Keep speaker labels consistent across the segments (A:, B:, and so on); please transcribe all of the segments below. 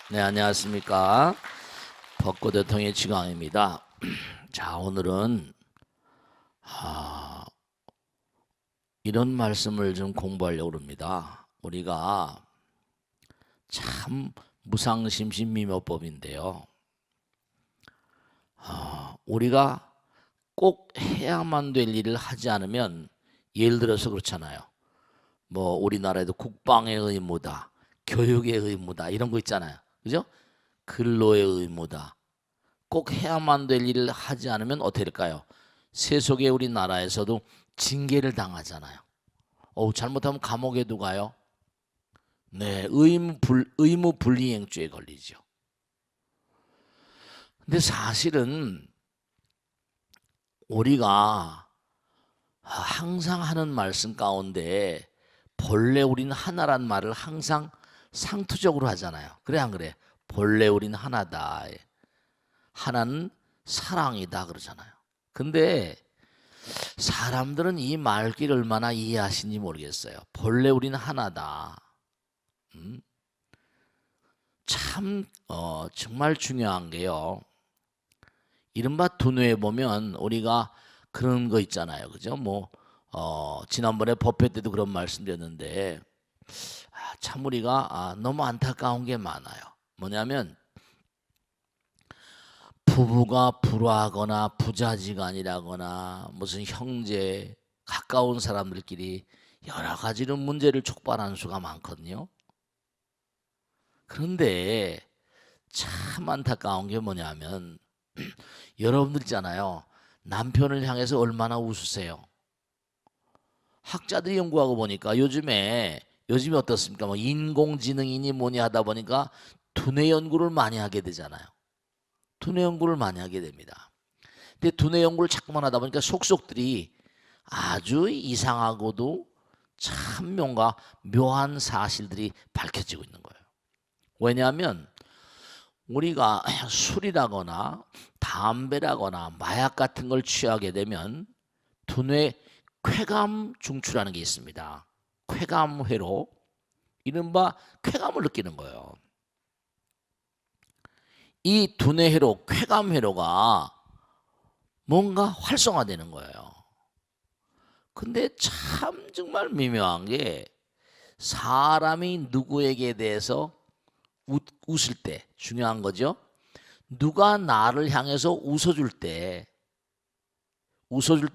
A: 네, 안녕하십니까. 벚꽃대통의 지광입니다. 자, 오늘은 이런 말씀을 좀 공부하려고 합니다. 우리가 참 무상심신미묘법인데요. 우리가 꼭 해야만 될 일을 하지 않으면, 예를 들어서 그렇잖아요. 뭐 우리나라에도 국방의 의무다, 교육의 의무다, 이런 거 있잖아요. 그죠? 근로의 의무다. 꼭 해야만 될 일을 하지 않으면 어떻게 될까요? 세속의 우리나라에서도 징계를 당하잖아요. 잘못하면 감옥에도 가요. 네, 의무 불이행죄에 걸리죠. 근데 사실은 우리가 항상 하는 말씀 가운데 본래 우리는 하나란 말을 항상 상투적으로 하잖아요. 그래 안 그래? 본래 우리는 하나다. 하나는 사랑이다 그러잖아요. 근데 사람들은 이 말귀를 얼마나 이해하시는지 모르겠어요. 본래 우리는 하나다. 참 정말 중요한 게요. 이른바 두뇌에 보면 우리가 그런 거 있잖아요. 그죠? 지난번에 법회 때도 그런 말씀드렸는데 참 우리가 너무 안타까운 게 많아요. 뭐냐면 부부가 불화하거나 부자지간이라거나 무슨 형제 가까운 사람들끼리 여러 가지로 문제를 촉발하는 수가 많거든요. 그런데 참 안타까운 게 뭐냐면 여러분들 있잖아요. 남편을 향해서 얼마나 웃으세요? 학자들이 연구하고 보니까 요즘에 어떻습니까? 인공지능이니 뭐니 하다 보니까 두뇌 연구를 많이 하게 되잖아요. 두뇌 연구를 많이 하게 됩니다. 근데 두뇌 연구를 자꾸만 하다 보니까 속속들이 아주 이상하고도 참 뭔가 묘한 사실들이 밝혀지고 있는 거예요. 왜냐하면 우리가 술이라거나 담배라거나 마약 같은 걸 취하게 되면 두뇌 쾌감 중추라는 게 있습니다. 쾌감회로, 이른바 쾌감을 느끼는 거예요. 이 두뇌회로, 쾌감회로가 뭔가 활성화되는 거예요. 근데 참 정말 미묘한 게 사람이 누구에게 대해서 웃을 때 중요한 거죠. 누가 나를 향해서 웃어줄 때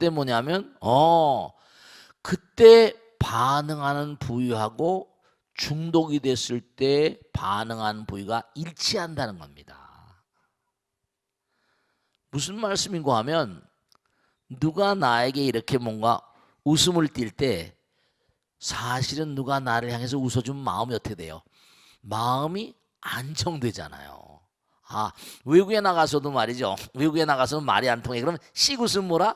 A: 뭐냐면 그때 반응하는 부위하고 중독이 됐을 때 반응하는 부위가 일치한다는 겁니다. 무슨 말씀인가 하면 누가 나에게 이렇게 뭔가 웃음을 띌 때 사실은 누가 나를 향해서 웃어준 마음이 어떻게 돼요? 마음이 안정되잖아요. 외국에 나가서도 말이죠. 외국에 나가서는 말이 안 통해. 그러면 씩웃음 뭐라?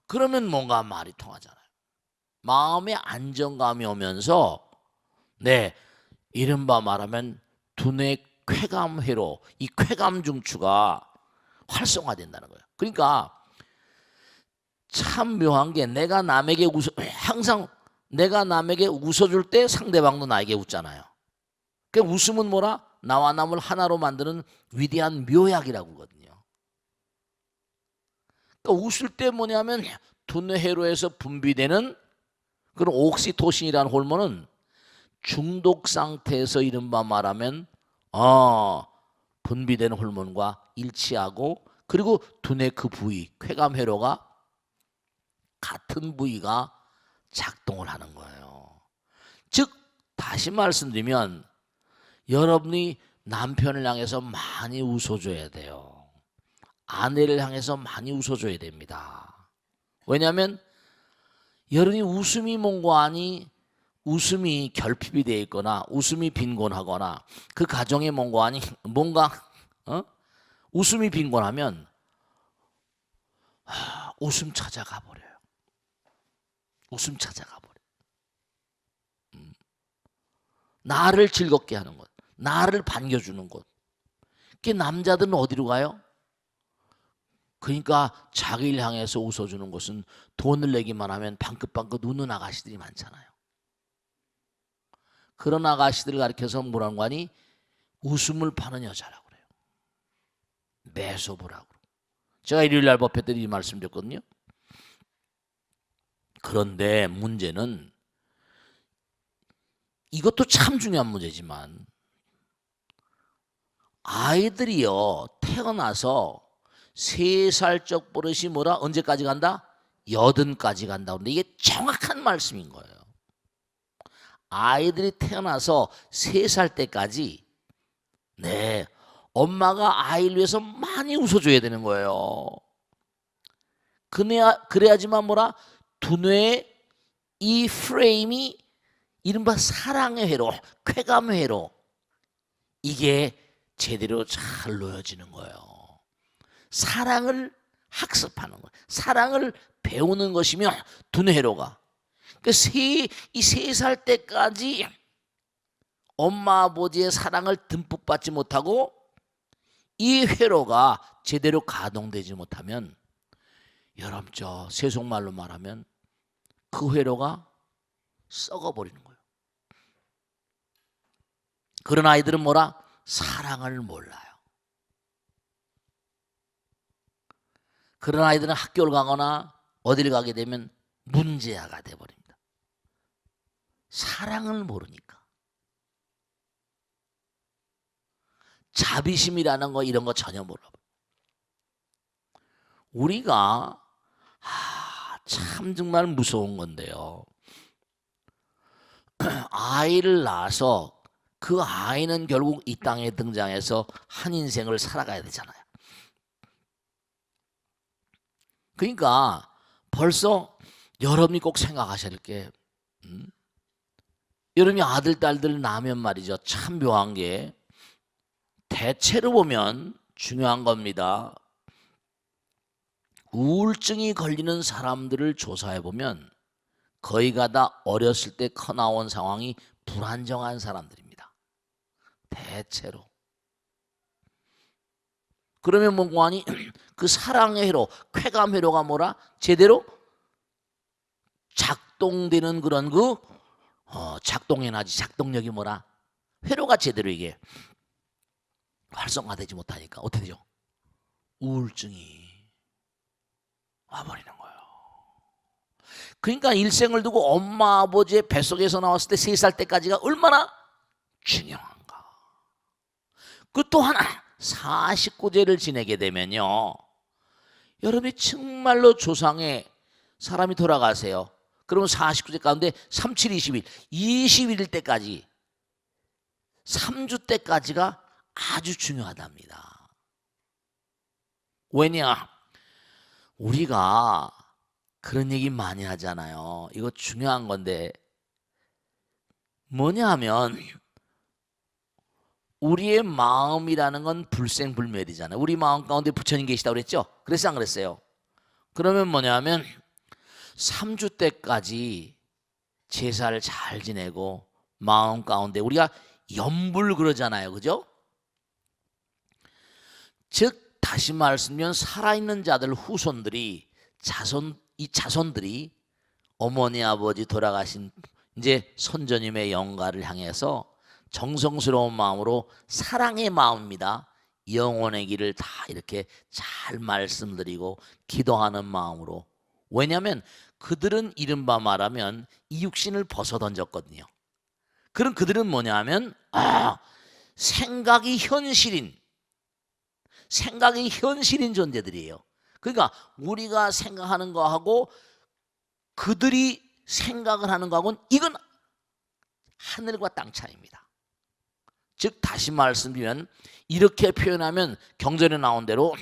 A: 그러면 뭔가 말이 통하잖아요. 마음의 안정감이 오면서 네, 이른바 말하면 두뇌 쾌감회로 이 쾌감 중추가 활성화된다는 거예요. 그러니까 참 묘한 게 항상 내가 남에게 웃어줄 때 상대방도 나에게 웃잖아요. 그 웃음은 뭐라? 나와 남을 하나로 만드는 위대한 묘약이라고 하거든요. 그러니까 웃을 때 뭐냐면 두뇌회로에서 분비되는 그런 옥시토신이라는 호르몬은 중독 상태에서 이른바 말하면 분비되는 호르몬과 일치하고, 그리고 두뇌 그 부위 쾌감회로가 같은 부위가 작동을 하는 거예요. 즉 다시 말씀드리면 여러분이 남편을 향해서 많이 웃어줘야 돼요. 아내를 향해서 많이 웃어줘야 됩니다. 왜냐하면 여러분이 웃음이 뭔고하니 웃음이 결핍이 되어 있거나 웃음이 빈곤하거나 그 가정에 뭔고하니 뭔가 웃음이 빈곤하면 웃음 찾아가 버려요. 웃음 찾아가 버려요. 나를 즐겁게 하는 것, 나를 반겨주는 것. 그 남자들은 어디로 가요? 그러니까 자기를 향해서 웃어주는 것은 돈을 내기만 하면 방긋방긋 웃는 아가씨들이 많잖아요. 그런 아가씨들을 가리켜서 뭐라는 거 아니? 웃음을 파는 여자라고 그래요. 메소브라고. 제가 일요일날 법회 때 이 말씀 드렸거든요. 그런데 문제는 이것도 참 중요한 문제지만 아이들이요 태어나서 3살적 버릇이 뭐라 언제까지 간다? 80까지 간다. 그런데 이게 정확한 말씀인 거예요. 아이들이 태어나서 3살 때까지 네 엄마가 아이를 위해서 많이 웃어줘야 되는 거예요. 그래야지만 뭐라 두뇌의 이 프레임이 이른바 사랑의 회로, 쾌감의 회로 이게 제대로 잘 놓여지는 거예요. 사랑을 학습하는 거예요. 사랑을 배우는 것이며 두뇌 회로가. 그러니까 이 3살 때까지 엄마 아버지의 사랑을 듬뿍 받지 못하고 이 회로가 제대로 가동되지 못하면 여러분 저 세속말로 말하면 그 회로가 썩어버리는 거예요. 그런 아이들은 뭐라? 사랑을 몰라요. 그런 아이들은 학교를 가거나 어디를 가게 되면 문제아가 돼버립니다. 사랑을 모르니까. 자비심이라는 거 이런 거 전혀 몰라. 우리가 참 정말 무서운 건데요. 아이를 낳아서 그 아이는 결국 이 땅에 등장해서 한 인생을 살아가야 되잖아요. 그러니까 벌써 여러분이 꼭 생각하셔야 될 게 여러분이 아들 딸들 낳으면 말이죠. 참 묘한 게 대체로 보면 중요한 겁니다. 우울증이 걸리는 사람들을 조사해 보면 거의가 다 어렸을 때 커나온 상황이 불안정한 사람들입니다. 대체로. 그러면 뭐하니? 그 사랑의 회로, 쾌감 회로가 뭐라? 제대로 작동되는 그런 작동 에너지, 작동력이 뭐라? 회로가 제대로 이게 활성화되지 못하니까 어떻게 되죠? 우울증이 와버리는 거예요. 그러니까 일생을 두고 엄마 아버지의 뱃속에서 나왔을 때 3살 때까지가 얼마나 중요한가. 그 또 하나 49제를 지내게 되면요 여러분이 정말로 조상의 사람이 돌아가세요. 그러면 49제 가운데 3, 7, 20일 21일 때까지 3주 때까지가 아주 중요하답니다. 왜냐? 우리가 그런 얘기 많이 하잖아요. 이거 중요한 건데 뭐냐 하면 우리의 마음이라는 건 불생불멸이잖아요. 우리 마음 가운데 부처님 계시다고 그랬죠? 그랬어 안 그랬어요? 그러면 뭐냐 하면 3주 때까지 제사를 잘 지내고 마음 가운데 우리가 염불 그러잖아요. 그죠? 즉 다시 말씀드리면 살아있는 자들 후손들이 이 자손들이 어머니 아버지 돌아가신 이제 선조님의 영가를 향해서 정성스러운 마음으로 사랑의 마음입니다. 영혼의 길을 다 이렇게 잘 말씀드리고 기도하는 마음으로. 왜냐하면 그들은 이른바 말하면 이 육신을 벗어 던졌거든요. 그럼 그들은 뭐냐 하면 생각이 현실인 존재들이에요. 그러니까 우리가 생각하는 거하고 그들이 생각을 하는 거하고는 이건 하늘과 땅 차이입니다. 즉 다시 말씀드리면 이렇게 표현하면 경전에 나온 대로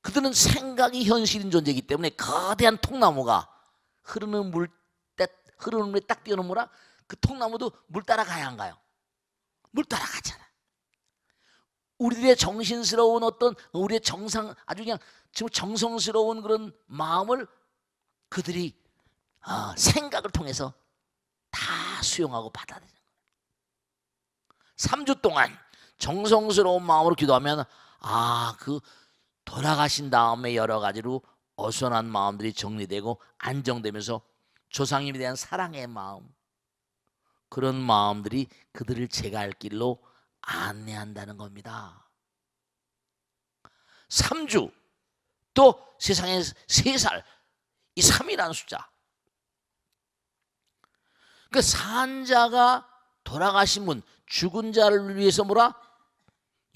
A: 그들은 생각이 현실인 존재이기 때문에 거대한 통나무가 흐르는 물에 딱 뛰어넘으라 그 통나무도 물 따라가야 안 가요? 물 따라가잖아. 우리들의 정신스러운 우리의 아주 그냥 지금 정성스러운 그런 마음을 그들이 생각을 통해서 다 수용하고 받아들이는 거예요. 3주 동안 정성스러운 마음으로 기도하면 그 돌아가신 다음에 여러 가지로 어수선한 마음들이 정리되고 안정되면서 조상님에 대한 사랑의 마음, 그런 마음들이 그들을 제갈 길로 안내한다는 겁니다. 3주, 또 세상에 3살, 이 3이라는 숫자. 그 산자가 돌아가신 분, 죽은 자를 위해서 뭐라?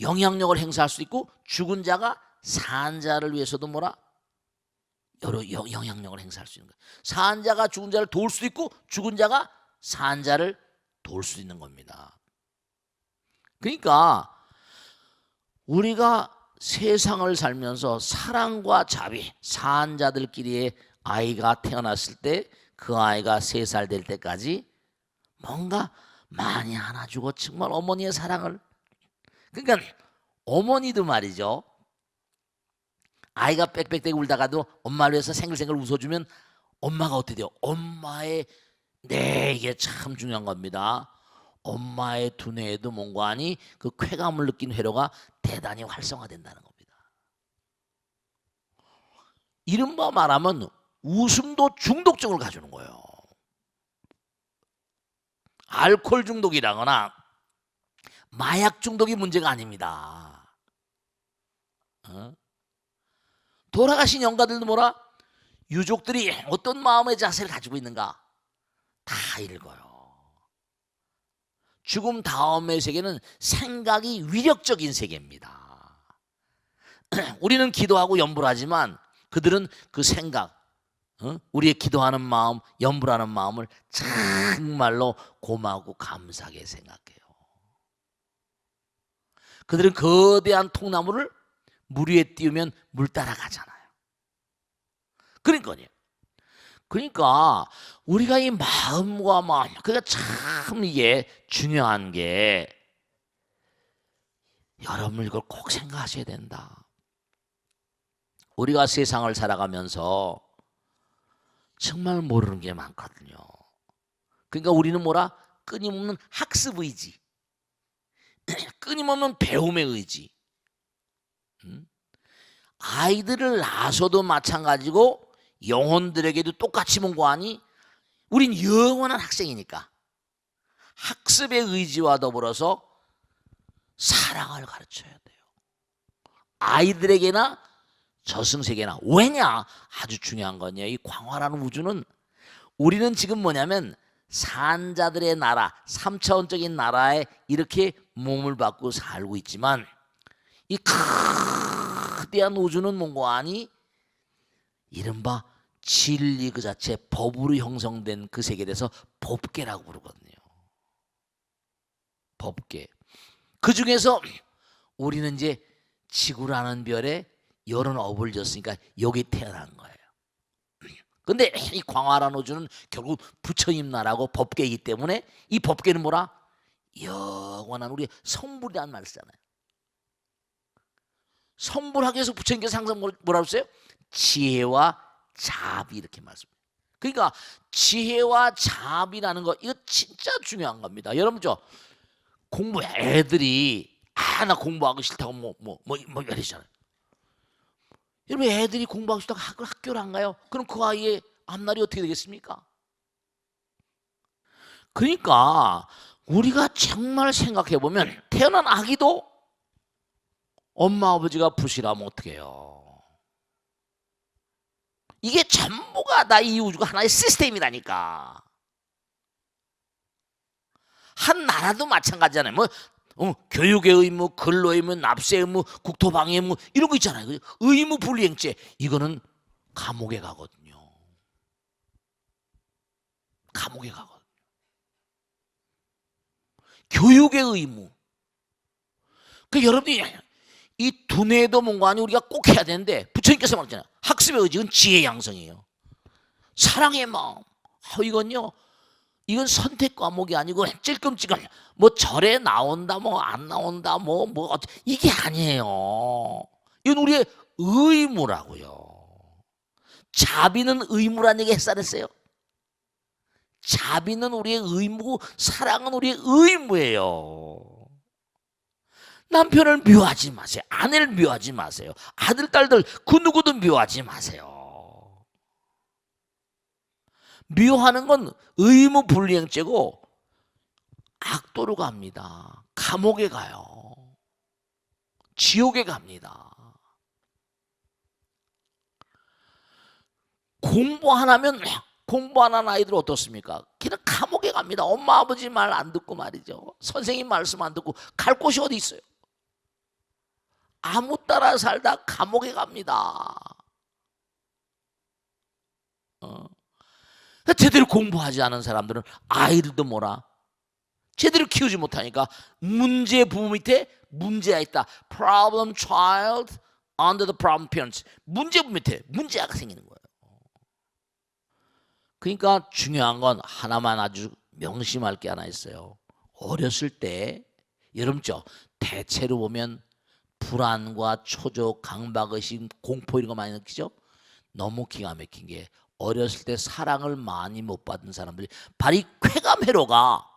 A: 영향력을 행사할 수 있고, 죽은 자가 산자를 위해서도 뭐라? 여러 영향력을 행사할 수 있는 거예요. 산자가 죽은 자를 도울 수도 있고, 죽은 자가 산자를 도울 수 있는 겁니다. 그러니까 우리가 세상을 살면서 사랑과 자비, 산자들끼리의 아이가 태어났을 때 그 아이가 3살 될 때까지 뭔가 많이 안아주고 정말 어머니의 사랑을, 그러니까 어머니도 말이죠, 아이가 빽빽대고 울다가도 엄마를 위해서 생글생글 웃어주면 엄마가 어떻게 돼요? 엄마의, 네, 이게 참 중요한 겁니다. 엄마의 두뇌에도 몽관이 그 쾌감을 느낀 회로가 대단히 활성화된다는 겁니다. 이른바 말하면 웃음도 중독증을 가져오는 거예요. 알코올 중독이라거나 마약 중독이 문제가 아닙니다. 돌아가신 영가들도 뭐라? 유족들이 어떤 마음의 자세를 가지고 있는가 다 읽어요. 죽음 다음의 세계는 생각이 위력적인 세계입니다. 우리는 기도하고 염불 하지만 그들은 그 생각, 우리의 기도하는 마음, 염불하는 마음을 정말로 고마우고 감사하게 생각해요. 그들은 거대한 통나무를 물 위에 띄우면 물 따라가잖아요. 그러니까 우리가 이 마음과 마음, 그게 참 이게 중요한 게, 여러분 이걸 꼭 생각하셔야 된다. 우리가 세상을 살아가면서 정말 모르는 게 많거든요. 그러니까 우리는 뭐라? 끊임없는 학습 의지, 끊임없는 배움의 의지. 아이들을 낳아서도 마찬가지고 영혼들에게도 똑같이 뭔가하니 우린 영원한 학생이니까 학습의 의지와 더불어서 사랑을 가르쳐야 돼요. 아이들에게나 저승세계나. 왜냐? 아주 중요한 건요, 이 광활한 우주는, 우리는 지금 뭐냐면 산자들의 나라, 3차원적인 나라에 이렇게 몸을 받고 살고 있지만 이 거대한 우주는 뭔가 아니 이른바 진리 그 자체, 법으로 형성된 그 세계에 대해서 법계라고 부르거든요. 법계. 그 중에서 우리는 이제 지구라는 별에 여러 업을 졌으니까 여기 태어난 거예요. 근데 이 광활한 우주는 결국 부처님 나라고 법계이기 때문에 이 법계는 뭐라? 영원한 우리의 성불이라는 말을 쓰잖아요. 성불하기 위해서 부처님께서 항상 뭐라고 했어요? 지혜와 자비, 이렇게 말씀해요. 그러니까 지혜와 자비라는 거, 이거 진짜 중요한 겁니다. 여러분 공부, 애들이 나 공부하기 싫다고 이러시잖아요. 여러분 애들이 공부하기 싫다고 학교를 안 가요? 그럼 그 아이의 앞날이 어떻게 되겠습니까? 그러니까 우리가 정말 생각해 보면 태어난 아기도 엄마 아버지가 부실하면 어떡해요? 이게 전부가 다 이 우주가 하나의 시스템이라니까. 한 나라도 마찬가지잖아요. 교육의 의무, 근로의 의무, 납세의 의무, 국토방해 의무, 이런 거 있잖아요. 의무 불이행죄, 이거는 감옥에 가거든요. 감옥에 가거든요. 교육의 의무. 여러분이 이 두뇌도 뭔가 아니 우리가 꼭 해야 되는데, 부처님께서 말했잖아요. 학습의 의지는 지혜의 양성이에요. 사랑의 마음. 이건 선택 과목이 아니고 찔끔찔끔 절에 나온다 안 나온다 이게 아니에요. 이건 우리의 의무라고요. 자비는 의무라는 얘기 했어요. 자비는 우리의 의무고 사랑은 우리의 의무예요. 남편을 미워하지 마세요. 아내를 미워하지 마세요. 아들, 딸들 그 누구도 미워하지 마세요. 미워하는 건 의무 불이행죄고 악도로 갑니다. 감옥에 가요. 지옥에 갑니다. 공부 안 하면 공부 안 하는 아이들 어떻습니까? 걔는 감옥에 갑니다. 엄마 아버지 말 안 듣고 말이죠. 선생님 말씀 안 듣고 갈 곳이 어디 있어요? 아무 따라 살다 감옥에 갑니다. 제대로 공부하지 않은 사람들은 아이들도 뭐라 제대로 키우지 못하니까 문제 부모 밑에 문제가 있다. Problem child under the problem parents. 문제 부모 밑에 문제가 생기는 거예요. 그러니까 중요한 건 하나만 아주 명심할 게 하나 있어요. 어렸을 때 여러분죠. 대체로 보면 불안과 초조, 강박의식, 공포 이런 거 많이 느끼죠. 너무 기가 막힌 게 어렸을 때 사랑을 많이 못 받은 사람들이 바로 이 쾌감회로가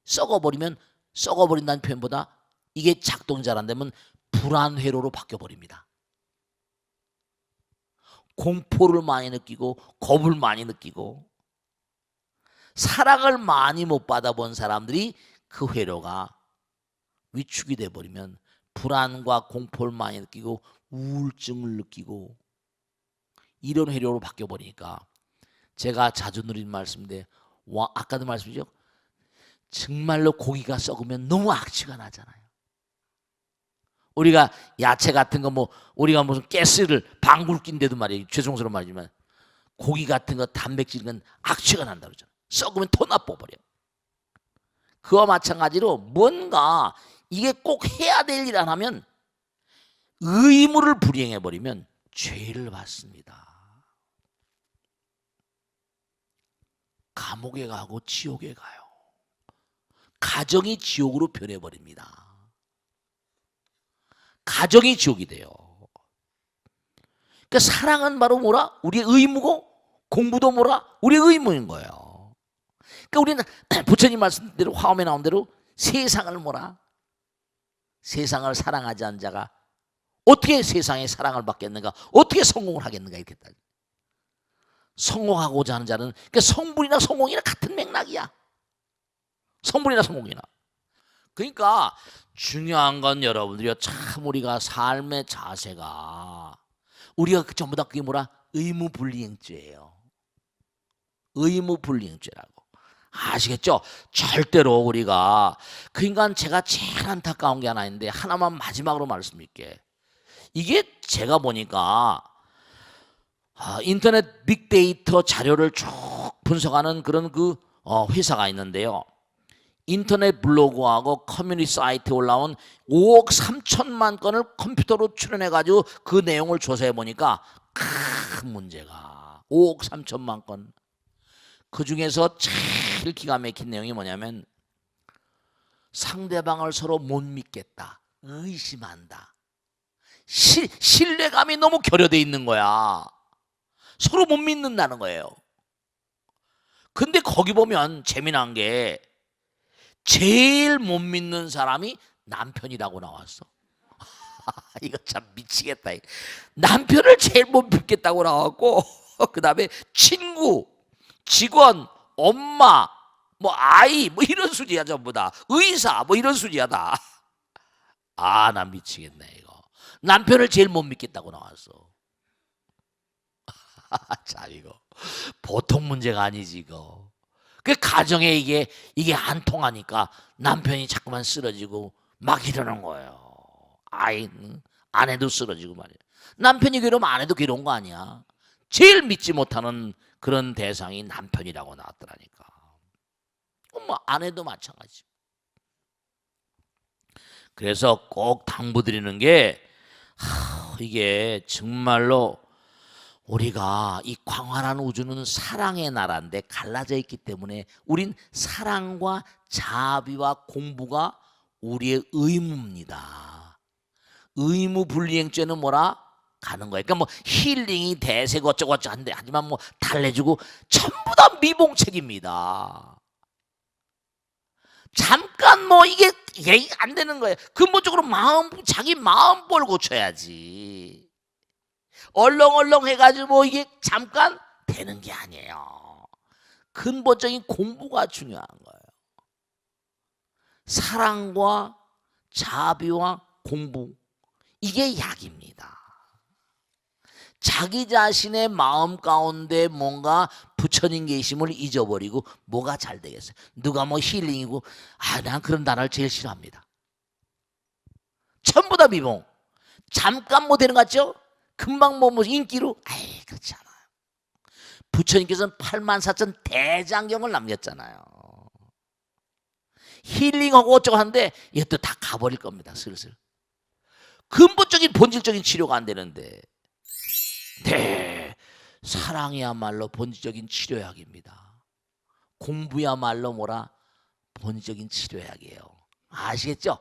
A: 썩어버린다는 표현보다 이게 작동이 잘 안 되면 불안회로로 바뀌어버립니다. 공포를 많이 느끼고 겁을 많이 느끼고 사랑을 많이 못 받아본 사람들이 그 회로가 위축이 돼버리면 불안과 공포를 많이 느끼고 우울증을 느끼고 이런 회로로 바뀌어버리니까 제가 자주 드린 말씀인데 아까도 말씀이죠. 정말로 고기가 썩으면 너무 악취가 나잖아요. 우리가 야채 같은 거 뭐 우리가 무슨 가스를 방울 낀데도 말이에요. 죄송스러운 말이지만 고기 같은 거 단백질은 악취가 난다 그러잖아요. 썩으면 토 나빠버려. 그와 마찬가지로 뭔가 이게 꼭 해야 될 일 안 하면 의무를 불이행해 버리면 죄를 받습니다. 감옥에 가고 지옥에 가요. 가정이 지옥으로 변해버립니다. 가정이 지옥이 돼요. 그러니까 사랑은 바로 뭐라? 우리의 의무고 공부도 뭐라? 우리의 의무인 거예요. 그러니까 우리는 부처님 말씀대로 화엄에 나온 대로 세상을 뭐라? 세상을 사랑하지 않은 자가 어떻게 세상에 사랑을 받겠는가? 어떻게 성공을 하겠는가? 이렇게 따 성공하고자 하는 자는 그러니까 성불이나 성공이나 같은 맥락이야. 성불이나 성공이나. 그러니까 중요한 건 여러분들이요. 참 우리가 삶의 자세가 우리가 전부 다 그게 뭐라? 의무불이행죄예요. 의무불이행죄라고. 아시겠죠? 절대로 우리가 그 인간 제가 제일 안타까운 게 하나 있는데 하나만 마지막으로 말씀드릴게. 이게 제가 보니까 인터넷 빅데이터 자료를 쭉 분석하는 그런 그 회사가 있는데요. 인터넷 블로그하고 커뮤니티 사이트에 올라온 5억 3천만 건을 컴퓨터로 출연해가지고 그 내용을 조사해 보니까 큰 문제가 5억 3천만 건. 그 중에서 제일 기가 막힌 내용이 뭐냐면 상대방을 서로 못 믿겠다. 의심한다. 신뢰감이 너무 결여돼 있는 거야. 서로 못 믿는다는 거예요. 근데 거기 보면 재미난 게 제일 못 믿는 사람이 남편이라고 나왔어. 이거 참 미치겠다. 남편을 제일 못 믿겠다고 나왔고 그 다음에 친구, 직원, 엄마, 뭐 아이 뭐 이런 수지야 전부 다. 의사 뭐 이런 수지야 다. 나 미치겠네 이거. 남편을 제일 못 믿겠다고 나왔어. 자 이거 보통 문제가 아니지 이거. 그 가정에 이게 안 통하니까 남편이 자꾸만 쓰러지고 막 이러는 거예요. 아내도 쓰러지고 말이야. 남편이 괴로우면 아내도 괴로운 거 아니야. 제일 믿지 못하는 그런 대상이 남편이라고 나왔더라니까. 뭐 아내도 마찬가지. 그래서 꼭 당부드리는 게 이게 정말로 우리가 이 광활한 우주는 사랑의 나라인데 갈라져 있기 때문에 우린 사랑과 자비와 공부가 우리의 의무입니다. 의무불이행죄는 뭐라? 가는 거예요. 그러니까 뭐 힐링이 대세고 어쩌고저쩌고 한데 하지만 뭐 달래주고 전부 다 미봉책입니다. 잠깐 뭐 이게 안 되는 거예요. 근본적으로 자기 마음볼 고쳐야지. 얼렁얼렁 해가지고 뭐 이게 잠깐 되는 게 아니에요. 근본적인 공부가 중요한 거예요. 사랑과 자비와 공부, 이게 약입니다. 자기 자신의 마음 가운데 뭔가 부처님 계심을 잊어버리고 뭐가 잘 되겠어요? 누가 뭐 힐링이고, 난 그런 단어를 제일 싫어합니다. 전부 다 미봉. 잠깐 뭐 되는 것 같죠? 금방 뭐 인기로, 그렇지 않아요. 부처님께서는 84,000 대장경을 남겼잖아요. 힐링하고 어쩌고 하는데 이것도 다 가버릴 겁니다. 슬슬. 근본적인 본질적인 치료가 안 되는데. 네, 사랑이야말로 본질적인 치료약입니다. 공부야말로 뭐라? 본질적인 치료약이에요. 아시겠죠?